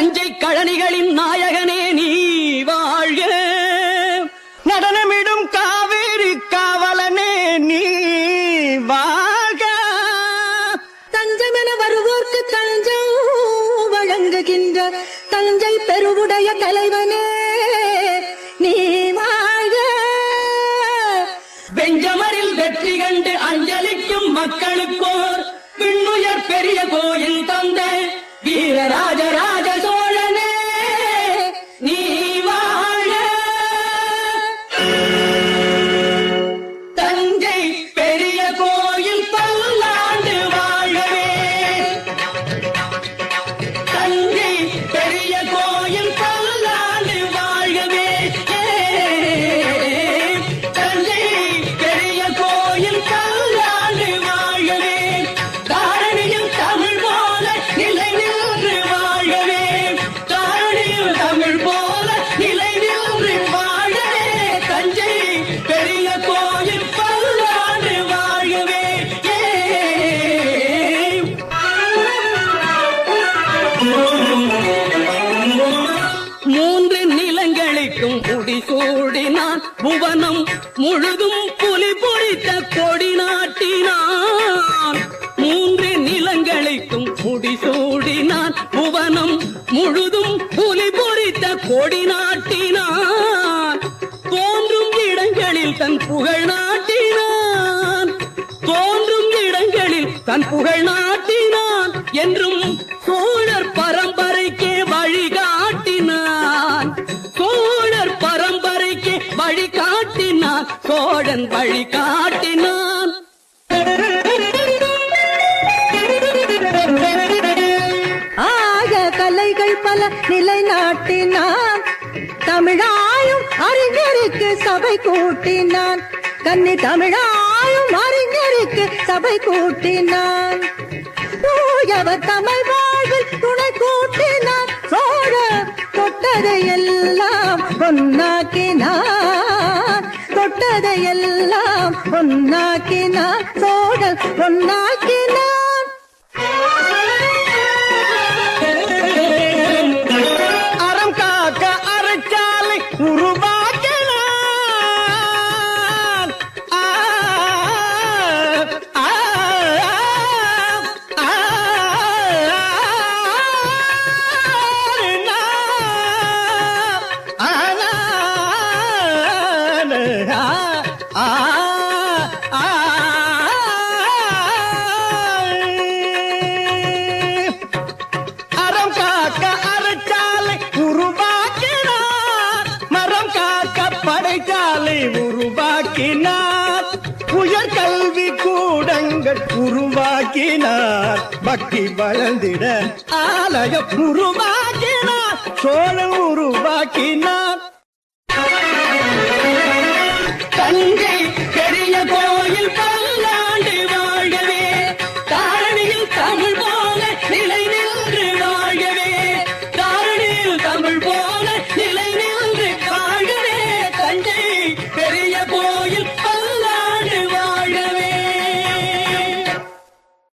தஞ்சை கழனிகளின் நாயகனே நீ வாழ்க. நடனமிடும் காவேரி காவலனே நீ வாழ்க. தஞ்சமென வருவோர்க்கு தஞ்சம் வழங்குகின்ற தஞ்சை பெருவுடைய தலைவனே நீ வாழ்க. வெஞ்சமரில் வெற்றி கண்டு அஞ்சலிக்கும் மக்களுக்கோர் விண்ணுயர் பெரிய கோயில் தந்த வீரராஜராஜ சோழனே நீ வாழ. தஞ்சை பெரிய கோயில் பல்லாண்டு வாழவே. தஞ்சை பெரிய கோயில் பல்லாண்டு வாழவே. தஞ்சை பெரிய கோயில் பல்லாண்டு வாழவே. தாரணியில் தமிழ் போல நிலை நின்று வாழவே. தாரணியில் தமிழ் போல நிலை நின்று வாழவே. தஞ்சை பெரிய கோயில் பல்லாண்டு வாழவே. மூன்று நிலங்களுக்கும் முடிசூடினான் புவனம் முழுதும் புலி பொறித்த கொடி நாட்டினான். மூன்று நிலங்களுக்கும் முடிசூடினான் புவனம் முழுதும் புலி பொறித்த கொடி நாட்டினான். தோன்றும் இடங்களில் தன் புகழ் நாட்டினான். தோன்றும் இடங்களில் தன் புகழ் நாட்டினான். என்றும் சோழர் பரம்பரைக்கே வழிகாட்டினான். சோழர் பரம்பரைக்கு வழிகாட்டினான். சோழன் வழிகாட்டினான். ஆக கலைகள் பல நிலைநாட்டினான். தமிழாயும் அறிஞருக்கு சபை கூட்டினான். கன்னி தமிழாயும் அறிஞருக்கு சபை கூட்டினான். தூயவர் தமிழ் வாழ்வில் துணை கூட்டினான். சோழ தொட்டதையெல்லாம் பொன்னாக்கினான். தொட்டதையெல்லாம் பொன்னாக்கினான். சோழ பொன்னாக்கினான். அறம் காக்க அறச்சாலை உருவாக்கினான். அறம் காக்க அறச்சாலை உருவாக்கினார். மரம் காக்க படைச்சாலை உருவாக்கினார். உயர்கல்வி கூடங்கள் உருவாக்கினார். பக்தி வளர்ந்திட ஆலயம் உருவாக்கினார். சோழன் உருவாக்கினார்.